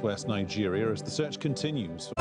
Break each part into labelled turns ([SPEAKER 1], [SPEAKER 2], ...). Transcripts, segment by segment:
[SPEAKER 1] West Nigeria as the search continues.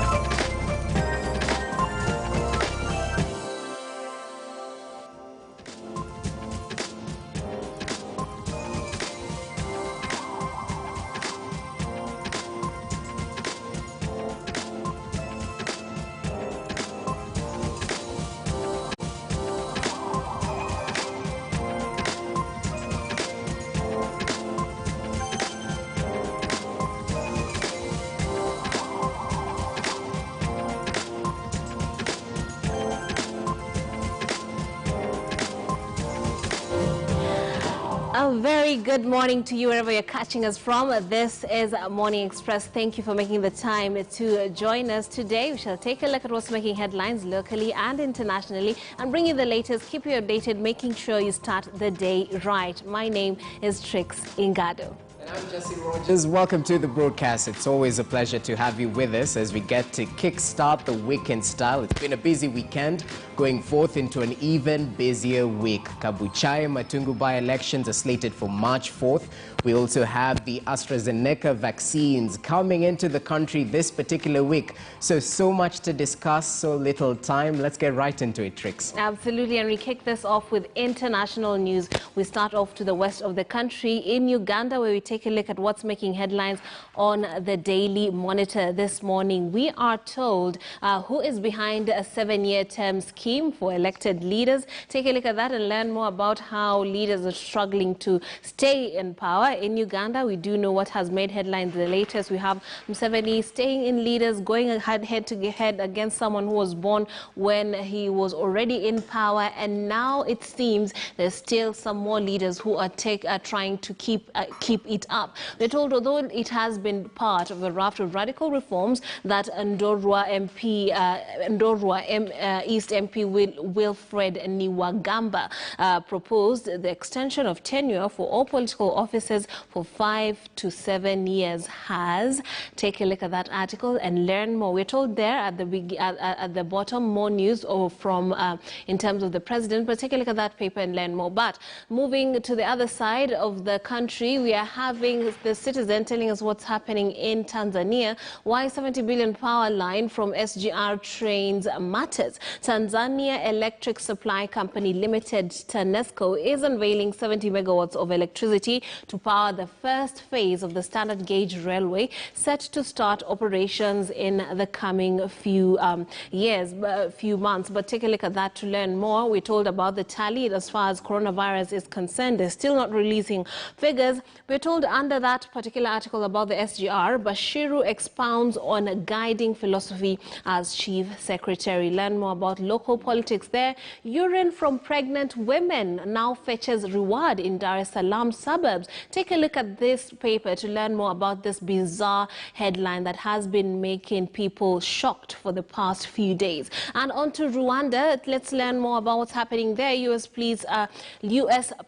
[SPEAKER 2] A very good morning to you wherever you're catching us from. This is Morning Express. Thank you for making the time to join us today. We shall take a look at what's making headlines locally and internationally and bring you the latest, keep you updated, making sure you start the day right. My name is Trix Ingado.
[SPEAKER 3] And I'm Jesse Rogers. Welcome to the broadcast. It's always a pleasure to have you with us as we get to kickstart the week in style. It's been a busy weekend, going forth into an even busier week. Kabuchai Matungu by-elections are slated for March 4th. We also have the AstraZeneca vaccines coming into the country this particular week. So much to discuss, so little time. Let's get right into it, Trix.
[SPEAKER 2] Absolutely, and we kick this off with international news. We start off to the west of the country in Uganda, where we take a look at what's making headlines on the Daily Monitor this morning. We are told who is behind a 7-year term scheme for elected leaders. Take a look at that and learn more about how leaders are struggling to stay in power in Uganda. We do know what has made headlines. The latest, we have Museveni staying in leaders, going head to head against someone who was born when he was already in power, and now it seems there's still some more leaders who are trying to keep it up. We're told although it has been part of a raft of radical reforms that Ndorwa East MP Wilfred Niwagamba proposed, the extension of tenure for all political officers for 5 to 7 years has. Take a look at that article and learn more. We're told there at the bottom more news from in terms of the president, but take a look at that paper and learn more. But moving to the other side of the country, we are having the Citizen telling us what's happening in Tanzania, why 70 billion power line from SGR trains matters. Tanzania Electric Supply Company Limited, TANESCO, is unveiling 70 megawatts of electricity to power the first phase of the standard gauge railway, set to start operations in the coming few months. But take a look at that to learn more. We're told about the tally as far as coronavirus is concerned. They're still not releasing figures. We're told under that particular article about the SGR, Bashiru expounds on a guiding philosophy as chief secretary. Learn more about local politics there. Urine from pregnant women now fetches reward in Dar es Salaam suburbs. Take a look at this paper to learn more about this bizarre headline that has been making people shocked for the past few days. And on to Rwanda. Let's learn more about what's happening there. U.S.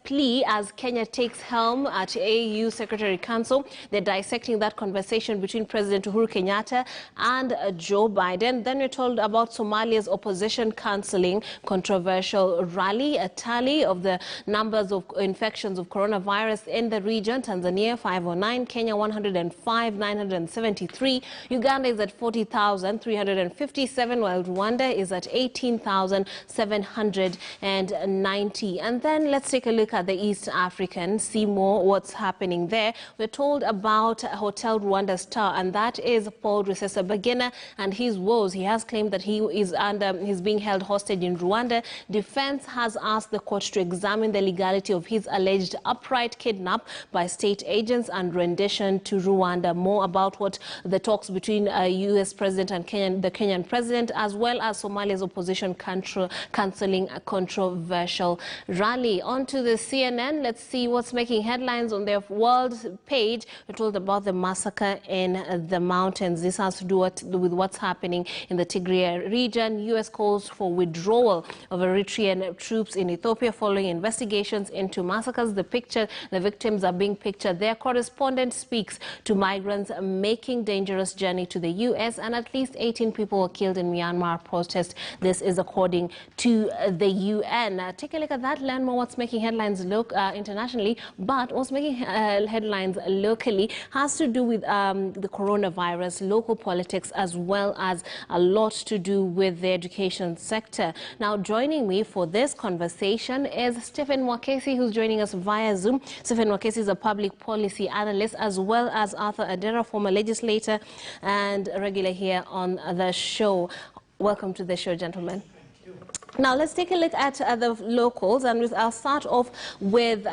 [SPEAKER 2] plea as Kenya takes helm at AU Secretary Council. They're dissecting that conversation between President Uhuru Kenyatta and Joe Biden. Then we're told about Somalia's opposition cancelling controversial rally. A tally of the numbers of infections of coronavirus in the region: Tanzania 509, Kenya 105, 973, Uganda is at 40,357, while Rwanda is at 18,790. And then let's take a look at the East African, see more what's happening there. We're told about Hotel Rwanda star, and that is Paul Rusesabagina and his woes. He has claimed that he's being held hostage in Rwanda. Defense has asked the court to examine the legality of his alleged upright kidnap by state agents and rendition to Rwanda. More about what the talks between U.S. President and the Kenyan President, as well as Somalia's opposition cancelling a controversial rally. On to the CNN. Let's see what's making headlines on their world page. We're told about the massacre in the mountains. This has to do with what's happening in the Tigray region. U.S. calls for withdrawal of Eritrean troops in Ethiopia following investigations into massacres. The victims are being pictured. Their correspondent speaks to migrants making dangerous journey to the U.S., and at least 18 people were killed in Myanmar protest. This is according to the UN. Take a look at that. Learn more what's making headlines internationally, but what's making several headlines locally has to do with the coronavirus, local politics, as well as a lot to do with the education sector. Now, joining me for this conversation is Stephen Wakesi, who's joining us via Zoom. Stephen Wakesi is a public policy analyst, as well as Arthur Adera, former legislator and a regular here on the show. Welcome to the show, gentlemen. Now, let's take a look at the locals, and I'll start off with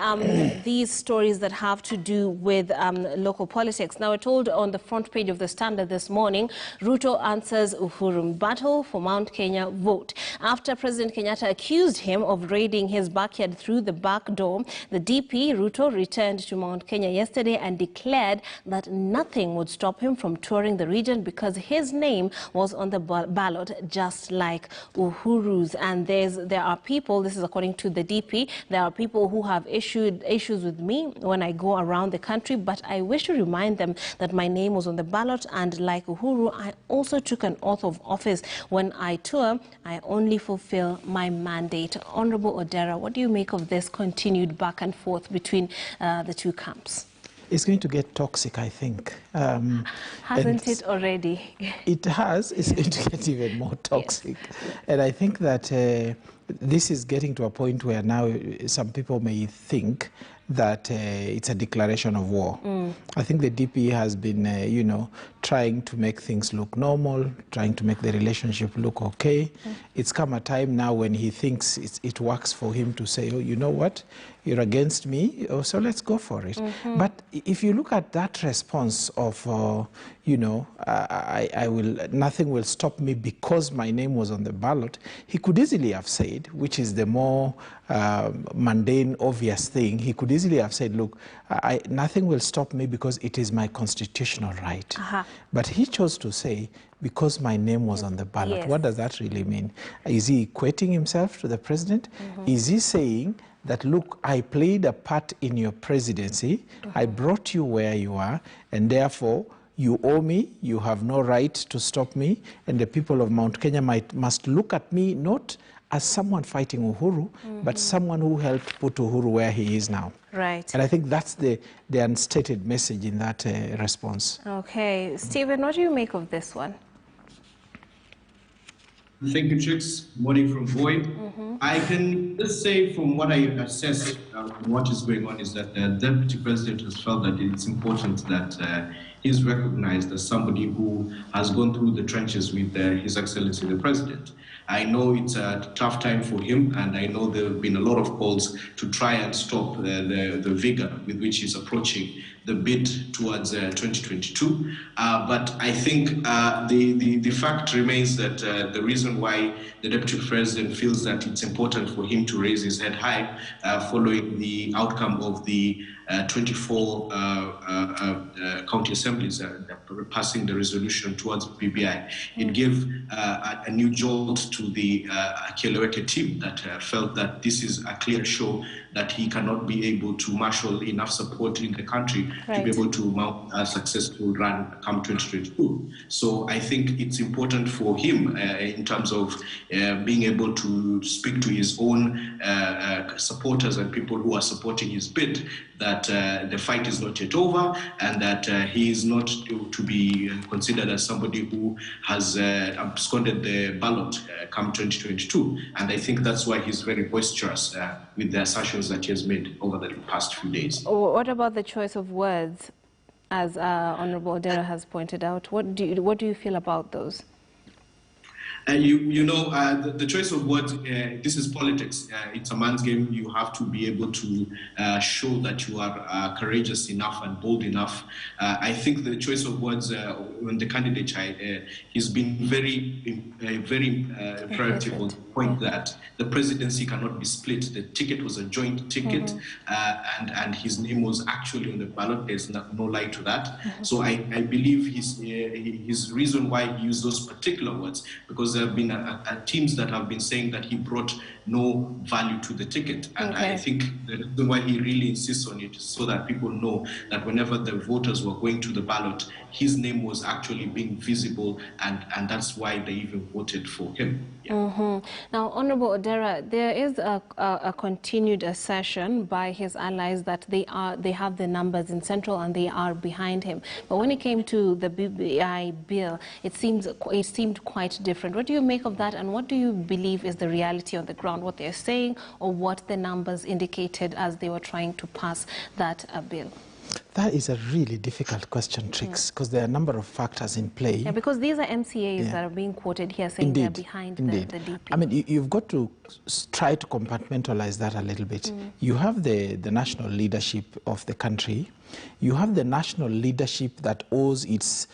[SPEAKER 2] these stories that have to do with local politics. Now, we're told on the front page of the Standard this morning, Ruto answers Uhuru, battle for Mount Kenya vote. After President Kenyatta accused him of raiding his backyard through the back door, the DP, Ruto, returned to Mount Kenya yesterday and declared that nothing would stop him from touring the region because his name was on the ballot, just like Uhuru's. And there are people, this is according to the DP, there are people who have issues with me when I go around the country, but I wish to remind them that my name was on the ballot, and like Uhuru, I also took an oath of office. When I tour, I only fulfill my mandate. Honorable Odera, what do you make of this continued back and forth between the two camps?
[SPEAKER 4] It's going to get toxic, I think.
[SPEAKER 2] Hasn't it already?
[SPEAKER 4] It has. It's going to get even more toxic. Yes. And I think that this is getting to a point where now some people may think that it's a declaration of war. I think the DP has been, trying to make things look normal, trying to make the relationship look okay. It's come a time now when he thinks it works for him to say, oh, you know what, you're against me, oh, so let's go for it. But if you look at that response of, nothing will stop me because my name was on the ballot, he could easily have said, which is the more mundane, obvious thing, he could easily have said, look, nothing will stop me because it is my constitutional right. But he chose to say, because my name was on the ballot. Yes. What does that really mean? Is he equating himself to the president? Is he saying that, look, I played a part in your presidency, I brought you where you are, and therefore you owe me, you have no right to stop me, and the people of Mount Kenya must look at me not as someone fighting Uhuru, but someone who helped put Uhuru where he is now.
[SPEAKER 2] Right.
[SPEAKER 4] And I think that's the unstated message in that response.
[SPEAKER 2] Okay. Stephen, what do you make of this one?
[SPEAKER 5] Thank you, Chicks. Morning from Boyd. I can just say from what I assess what is going on is that the Deputy President has felt that it's important that he's recognized as somebody who has gone through the trenches with His Excellency the President. I know it's a tough time for him, and I know there have been a lot of calls to try and stop the vigor with which he's approaching the bid towards 2022. But I think the fact remains that the reason why the Deputy President feels that it's important for him to raise his head high following the outcome of the 24 county assemblies passing the resolution towards BBI. It gave a new jolt to the Kieleweke team that felt that this is a clear show that he cannot be able to marshal enough support in the country to be able to mount a successful run come 2022. So I think it's important for him in terms of being able to speak to his own supporters and people who are supporting his bid that the fight is not yet over, and that he is not to be considered as somebody who has absconded the ballot come 2022. And I think that's why he's very boisterous with the assertions that he has made over the past few days.
[SPEAKER 2] What about the choice of words, as Honorable Odera has pointed out? What do you feel about those?
[SPEAKER 5] The choice of words, this is politics. It's a man's game. You have to be able to show that you are courageous enough and bold enough. I think the choice of words on the candidate side, he's been very imperative on the point that the presidency cannot be split. The ticket was a joint ticket, and his name was actually on the ballot. There's no lie to that. So I believe his reason why he used those particular words, because there have been teams that have been saying that he brought no value to the ticket. And I think the reason why he really insists on it is so that people know that whenever the voters were going to the ballot, his name was actually being visible, and that's why they even voted for him. Yeah.
[SPEAKER 2] Now, Honorable Odera, there is a continued assertion by his allies that they have the numbers in Central and they are behind him. But when it came to the BBI bill, it seemed quite different. What do you make of that, and what do you believe is the reality on the ground, what they're saying or what the numbers indicated as they were trying to pass that bill?
[SPEAKER 4] That is a really difficult question, Trix, because there are a number of factors in play.
[SPEAKER 2] Yeah, because these are MCAs that are being quoted here saying they're behind the DP.
[SPEAKER 4] I mean, you've got to try to compartmentalize that a little bit. You have the national leadership of the country. You have the national leadership that owes its,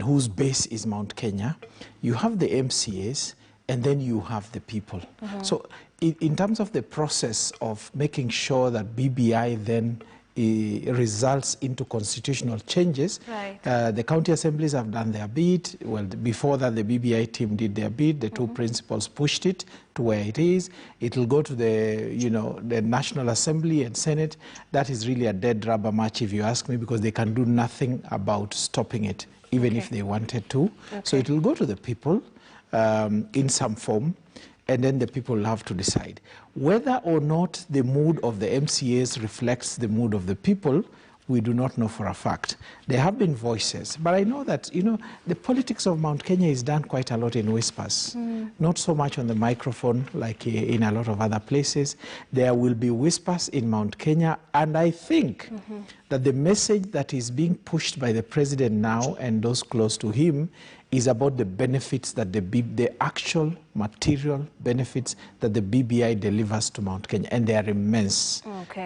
[SPEAKER 4] whose base is Mount Kenya. You have the MCAs, and then you have the people. So in terms of the process of making sure that BBI then results into constitutional changes.
[SPEAKER 2] Right.
[SPEAKER 4] The county assemblies have done their bit. Well, before that, the BBI team did their bit. The two principals pushed it to where it is. It will go to the National Assembly and Senate. That is really a dead rubber match, if you ask me, because they can do nothing about stopping it, even if they wanted to. So it will go to the people in some form, and then the people will have to decide. Whether or not the mood of the MCAs reflects the mood of the people, we do not know for a fact. There have been voices, but I know that, the politics of Mount Kenya is done quite a lot in whispers, not so much on the microphone like in a lot of other places. There will be whispers in Mount Kenya, and I think that the message that is being pushed by the president now and those close to him is about the benefits that the actual material benefits that the BBI delivers to Mount Kenya, and they are immense.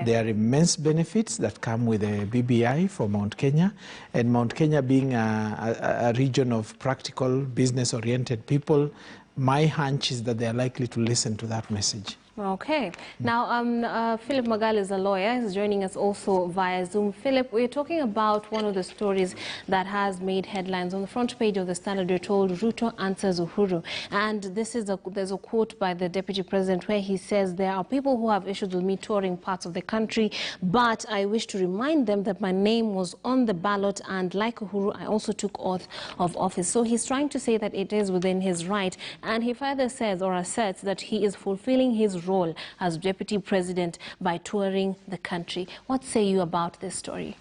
[SPEAKER 4] There are immense benefits that come with the BBI for Mount Kenya, and Mount Kenya being a region of practical, business-oriented people, my hunch is that they are likely to listen to that message.
[SPEAKER 2] Okay. Now, Philip Magal is a lawyer. He's joining us also via Zoom. Philip, we're talking about one of the stories that has made headlines. On the front page of the Standard, you're told Ruto answers Uhuru. And this is there's a quote by the Deputy President where he says, there are people who have issues with me touring parts of the country, but I wish to remind them that my name was on the ballot, and like Uhuru, I also took oath of office. So he's trying to say that it is within his right. And he further says or asserts that he is fulfilling his role as Deputy President by touring the country. What say you about this story?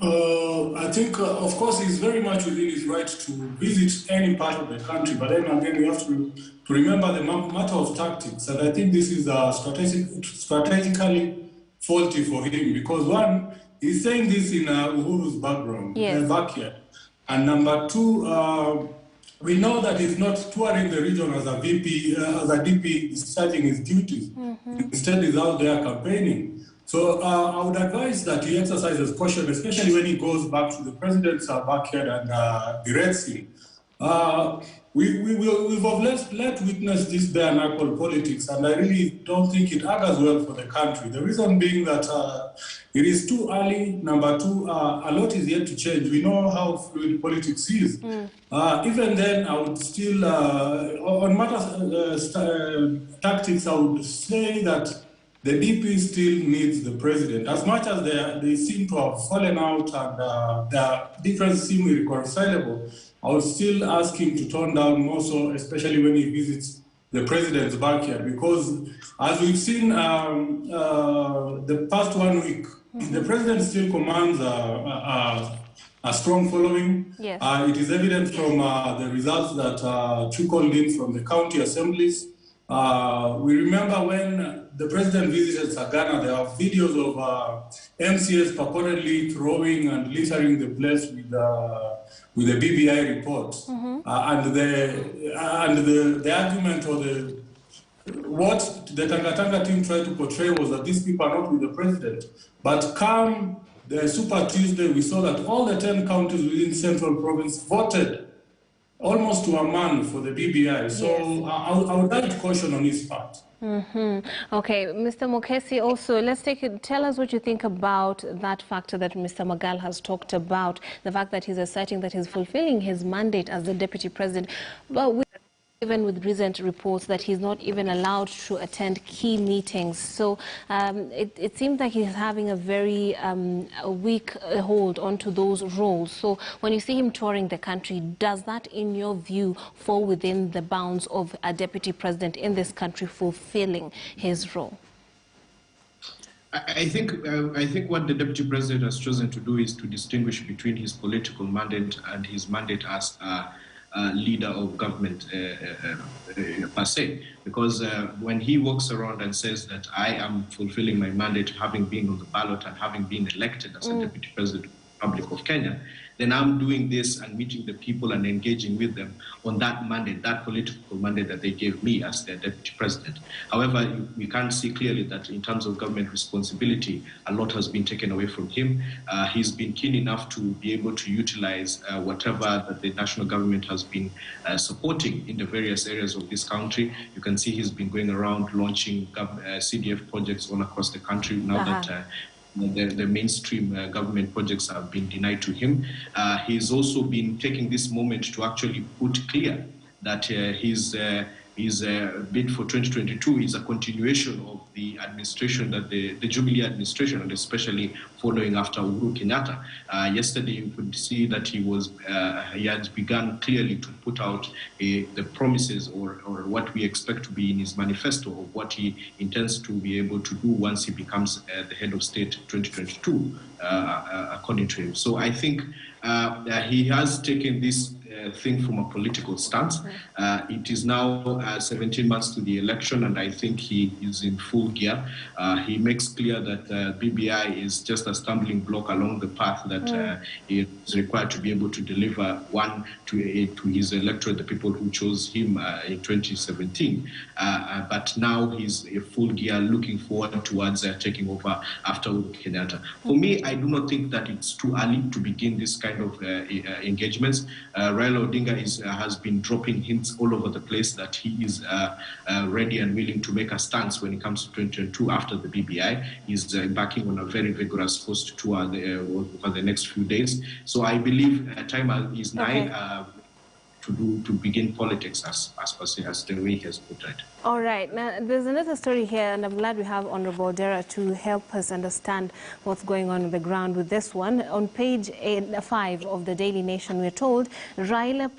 [SPEAKER 6] I think, of course, he's very much within his right to visit any part of the country, but then again, we have to remember the matter of tactics, and I think this is strategically faulty for him, because one, he's saying this in Uhuru's backyard, and number two, we know that he's not touring the region as a VP, as a DP discharging his duties. Instead, he's out there campaigning. So I would advise that he exercises caution, especially when he goes back to the president's backyard and directs him. We've of late witnessed this bare knuckle politics, and I really don't think it augurs well for the country. The reason being that it is too early. Number two, a lot is yet to change. We know how fluid politics is. Even then, I would still, on matters tactics, I would say that the DP still needs the president. As much as they seem to have fallen out and their differences seem irreconcilable, I would still ask him to tone down more so, especially when he visits the president's backyard. Because as we've seen the past 1 week, the president still commands a strong following.
[SPEAKER 2] Yes.
[SPEAKER 6] It is evident from the results that trickled in from the county assemblies. We remember when the president visited Sagana, there are videos of MCS purportedly throwing and littering the place with the BBI report. And the argument or what the Tanga team tried to portray was that these people are not with the president. But come the Super Tuesday, we saw that all the 10 counties within Central Province voted almost to a man for the BBI. So I would like caution on his part.
[SPEAKER 2] Okay, Mr. Mokesi, also, tell us what you think about that factor that Mr. Magal has talked about, the fact that he's asserting that he's fulfilling his mandate as the Deputy President. But Even with recent reports that he's not even allowed to attend key meetings. So it seems like he's having a very weak hold onto those roles. So when you see him touring the country, does that, in your view, fall within the bounds of a deputy president in this country fulfilling his role?
[SPEAKER 5] I think what the deputy president has chosen to do is to distinguish between his political mandate and his mandate as leader of government per se, because when he walks around and says that I am fulfilling my mandate, having been on the ballot and having been elected as a deputy president of the Republic of Kenya, then I'm doing this and meeting the people and engaging with them on that mandate, that political mandate that they gave me as their deputy president. However, we can't see clearly that in terms of government responsibility, a lot has been taken away from him. He's been keen enough to be able to utilize whatever that the national government has been supporting in the various areas of this country. You can see he's been going around launching CDF projects all across the country now that the mainstream government projects have been denied to him. He's also been taking this moment to actually put clear that his bid for 2022 is a continuation of the administration, that the Jubilee administration, and especially following after Uhuru Kenyatta. Yesterday, you could see that he had begun clearly to put out the promises or what we expect to be in his manifesto of what he intends to be able to do once he becomes the head of state 2022, according to him. So I think he has taken this thing from a political stance. It is now 17 months to the election, and I think he is in full gear. He makes clear that BBI is just a stumbling block along the path that he is required to be able to deliver to his electorate, the people who chose him in 2017. But now he's in full gear, looking forward towards taking over after Uhuru Kenyatta. For me, I do not think that it's too early to begin this kind of engagements. Raila Odinga has been dropping hints all over the place that he is ready and willing to make a stance when it comes to 2022 after the BBI. He's embarking on a very vigorous host tour over the next few days. So I believe time is nigh to begin politics as the way he has put it.
[SPEAKER 2] All right. Now, there's another story here, and I'm glad we have Honorable Dera to help us understand what's going on the ground with this one. On page 5 of the Daily Nation, we're told Raila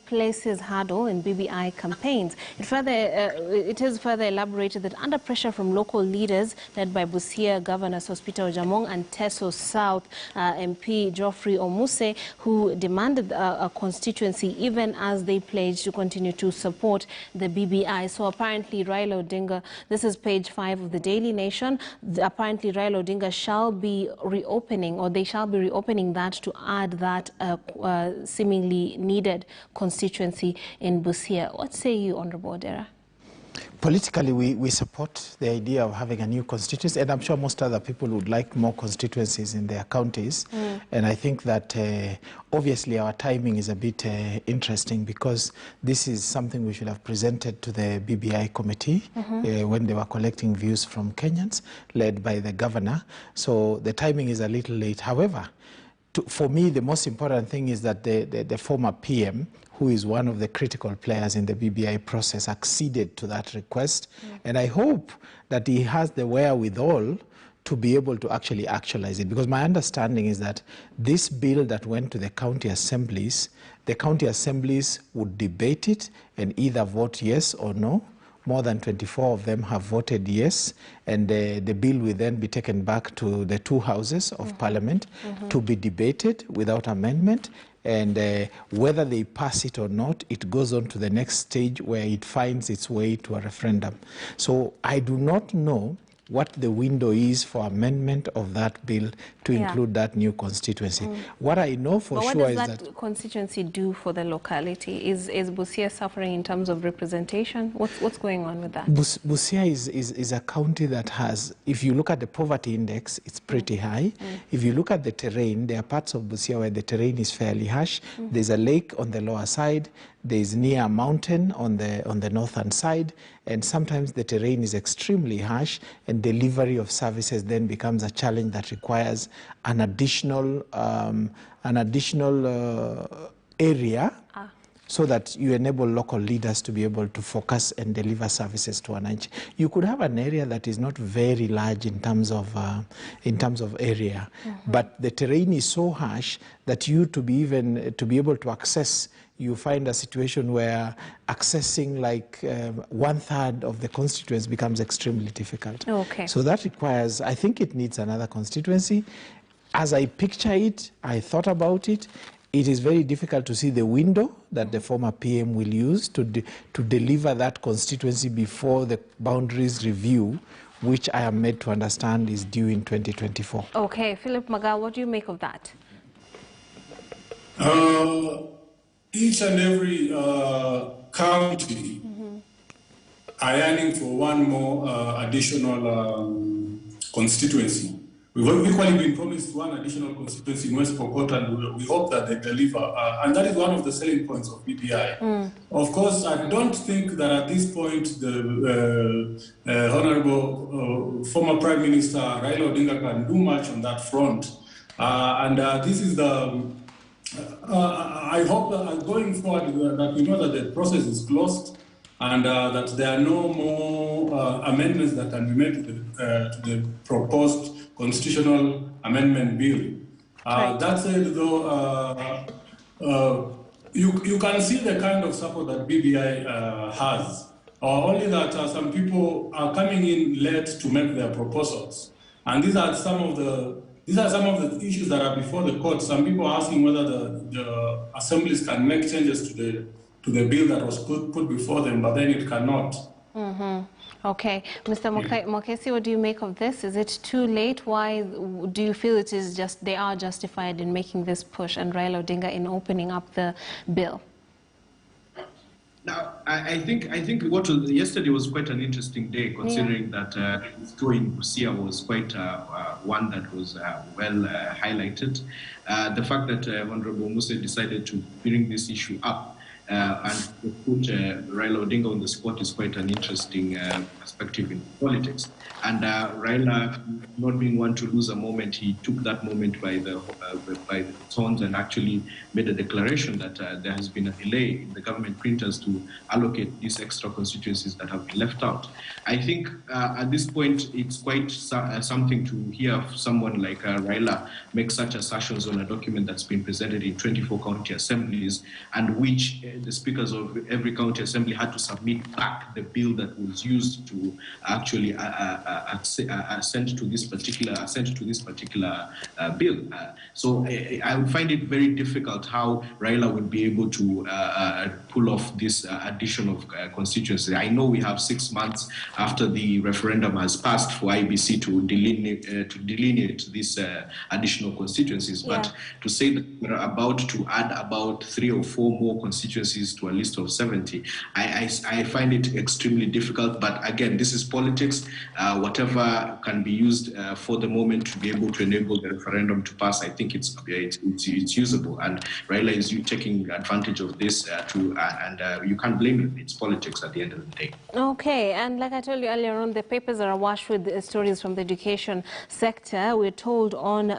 [SPEAKER 2] places hurdle in BBI campaigns. It is further elaborated that under pressure from local leaders led by Busia Governor Sospita Ojamong and Teso South MP Geoffrey Omuse, who demanded a constituency even as they pledged to continue to support the BBI. So apparently Raila Odinga, this is page 5 of the Daily Nation, apparently Raila Odinga shall be reopening, or they shall be reopening that to add that seemingly needed constituency in Busia. What say you, Honorable Dera?
[SPEAKER 4] Politically, we support the idea of having a new constituency, and I'm sure most other people would like more constituencies in their counties. And I think that obviously our timing is a bit interesting, because this is something we should have presented to the BBI committee when they were collecting views from Kenyans, led by the governor. So the timing is a little late. However, for me, the most important thing is that the former PM, who is one of the critical players in the BBI process, acceded to that request. And I hope that he has the wherewithal to be able to actually actualize it. Because my understanding is that this bill that went to the county assemblies would debate it and either vote yes or no. More than 24 of them have voted yes, and the bill will then be taken back to the two houses of parliament to be debated without amendment. And whether they pass it or not, it goes on to the next stage where it finds its way to a referendum. So I do not know what the window is for amendment of that bill to include that new constituency. What I know for sure is that...
[SPEAKER 2] what does that constituency do for the locality? Is Busia suffering in terms of representation? What's going on with that?
[SPEAKER 4] Busia is a county that has, if you look at the poverty index, it's pretty high. If you look at the terrain, there are parts of Busia where the terrain is fairly harsh. There's a lake on the lower side. There's near a mountain on the northern side, and sometimes the terrain is extremely harsh, and delivery of services then becomes a challenge that requires an additional area so that you enable local leaders to be able to focus and deliver services to wananchi. You could have an area that is not very large in terms of area, but the terrain is so harsh that you to be able to access, you find a situation where accessing like 1/3 of the constituents becomes extremely difficult.
[SPEAKER 2] Okay.
[SPEAKER 4] So that requires, I think it needs another constituency. As I picture it, I thought about it. It is very difficult to see the window that the former PM will use to deliver that constituency before the boundaries review, which I am made to understand is due in 2024.
[SPEAKER 2] Okay, Philip Maga, what do you make of that?
[SPEAKER 6] Each and every county are yearning for one more additional constituency. We've equally been promised one additional constituency in West Pokot, and we hope that they deliver. And that is one of the selling points of BBI. Of course, I don't think that at this point the Honorable former Prime Minister Raila Odinga can do much on that front. This is the... I hope that going forward that we know that the process is closed and that there are no more amendments that can be made to the proposed constitutional amendment bill. That said, though, you can see the kind of support that BBI has, only that some people are coming in late to make their proposals. And these are some of the issues that are before the court. Some people are asking whether the assemblies can make changes to the bill that was put before them, but then it cannot.
[SPEAKER 2] Okay, Mr. Mokesi, what do you make of this? Is it too late? Why do you feel it is they are justified in making this push and Raila Odinga in opening up the bill?
[SPEAKER 5] Now, I think yesterday was quite an interesting day, considering that the story in Busia was quite one that was well highlighted. The fact that Honorable Musa decided to bring this issue up and to put Raila Odinga on the spot is quite an interesting perspective in politics. And Raila, not being one to lose a moment, he took that moment by the horns and actually made a declaration that there has been a delay in the government printers to allocate these extra constituencies that have been left out. I think at this point, it's quite something to hear someone like Raila make such assertions on a document that's been presented in 24 county assemblies, and which the speakers of every county assembly had to submit back the bill that was used to actually assent to this particular bill. So I would find it very difficult how Raila would be able to pull off this addition of constituencies. I know we have 6 months after the referendum has passed for IBC to delineate these additional constituencies, but to say that we're about to add about 3 or 4 more constituencies to a list of 70, I find it extremely difficult. But again, this is politics. Whatever can be used for the moment to be able to enable the referendum to pass, I think it's usable. And Raila is taking advantage of this and you can't blame him. It's politics at the end of the day.
[SPEAKER 2] Okay, and like I told you earlier on, the papers are awash with stories from the education sector. We're told on,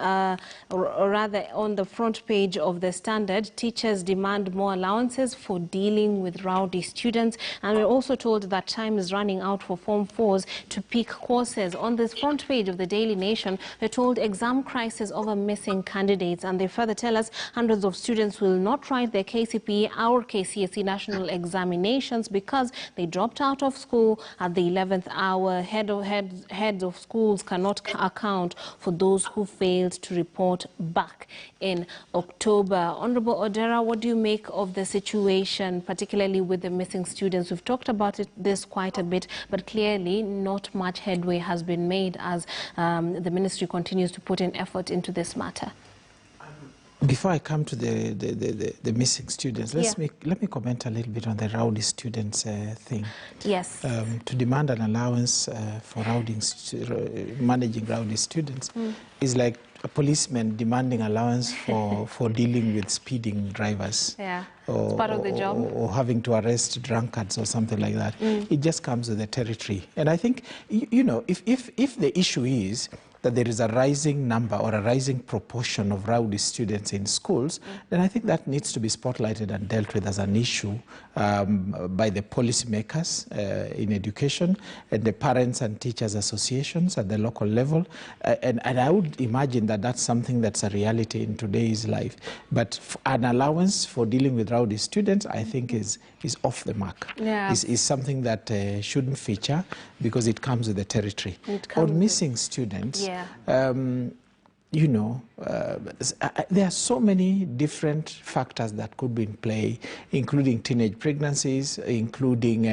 [SPEAKER 2] or rather on the front page of the Standard, teachers demand more allowances for dealing with rowdy students. And we're also told that time is running out for Form 4s to pick courses. On this front page of the Daily Nation, we're told exam crisis over missing candidates. And they further tell us hundreds of students will not write their KCPE or KCSE national examinations because they dropped out of school at the 11th hour. Heads of schools cannot account for those who failed to report back in October. Honorable Odera, what do you make of the situation, particularly with the missing students? We've talked about this quite a bit, but clearly not much headway has been made as the ministry continues to put in effort into this matter.
[SPEAKER 4] Before I come to the missing students, let me comment a little bit on the rowdy students thing.
[SPEAKER 2] Yes.
[SPEAKER 4] To demand an allowance for managing rowdy students is like a policeman demanding allowance for dealing with speeding drivers.
[SPEAKER 2] Yeah, it's part of the job.
[SPEAKER 4] Or having to arrest drunkards or something like that. It just comes with the territory. And I think, you know, if the issue is that there is a rising number or a rising proportion of rowdy students in schools, then I think that needs to be spotlighted and dealt with as an issue by the policymakers in education and the parents and teachers associations at the local level. And I would imagine that that's something that's a reality in today's life. But an allowance for dealing with rowdy students, I think, is off the mark.
[SPEAKER 2] Yeah.
[SPEAKER 4] Is something that shouldn't feature because it comes with the territory. On missing students, you know, there are so many different factors that could be in play, including teenage pregnancies, including,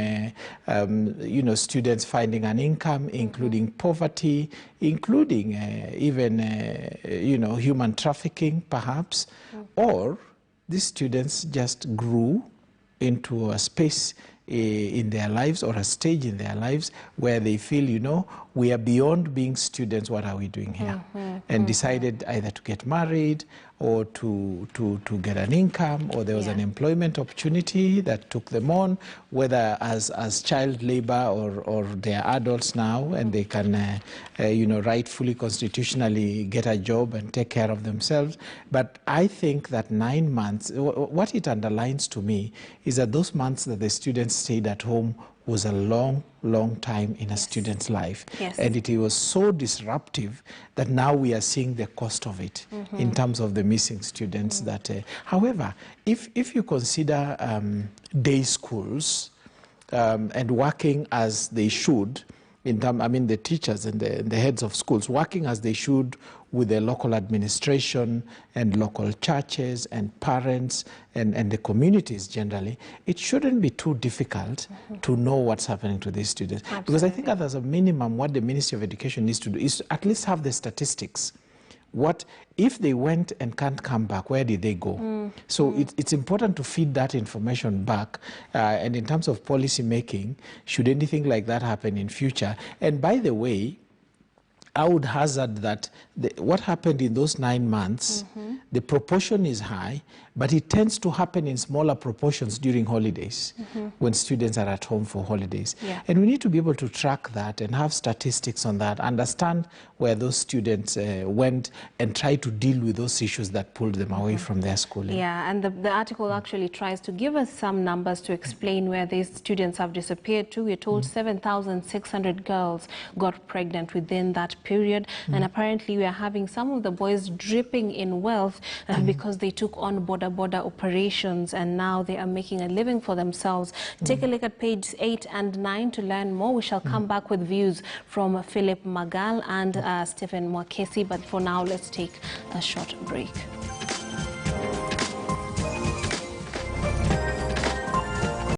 [SPEAKER 4] you know, students finding an income, including poverty, including even, you know, human trafficking, perhaps, or these students just grew into a space in their lives or a stage in their lives where they feel, you know, we are beyond being students, what are we doing here? And decided either to get married or to get an income, or there was an employment opportunity that took them on, whether as child labor or they are adults now and they can, you know, rightfully, constitutionally get a job and take care of themselves. But I think that 9 months, what it underlines to me is that those months that the students stayed at home was a long, long time in a student's life. And it was so disruptive that now we are seeing the cost of it in terms of the missing students. That, however, if you consider day schools and working as they should, I mean, the teachers and the heads of schools working as they should with the local administration and local churches and parents and the communities generally, it shouldn't be too difficult to know what's happening to these students. Absolutely. Because I think that as a minimum, what the Ministry of Education needs to do is to at least have the statistics. What if they went and can't come back? Where did they go? So it's important to feed that information back. And in terms of policy making, should anything like that happen in future? And by the way, I would hazard that what happened in those 9 months, the proportion is high, but it tends to happen in smaller proportions during holidays, when students are at home for holidays. And we need to be able to track that and have statistics on that, understand where those students went, and try to deal with those issues that pulled them away from their schooling.
[SPEAKER 2] Yeah, and the article actually tries to give us some numbers to explain where these students have disappeared to. We're told 7,600 girls got pregnant within that period, and apparently we are having some of the boys dripping in wealth because they took on border operations, and now they are making a living for themselves. Take a look at page 8 and 9 to learn more. We shall come back with views from Philip Magal and Stephen Mwakesi, but for now let's take a short break.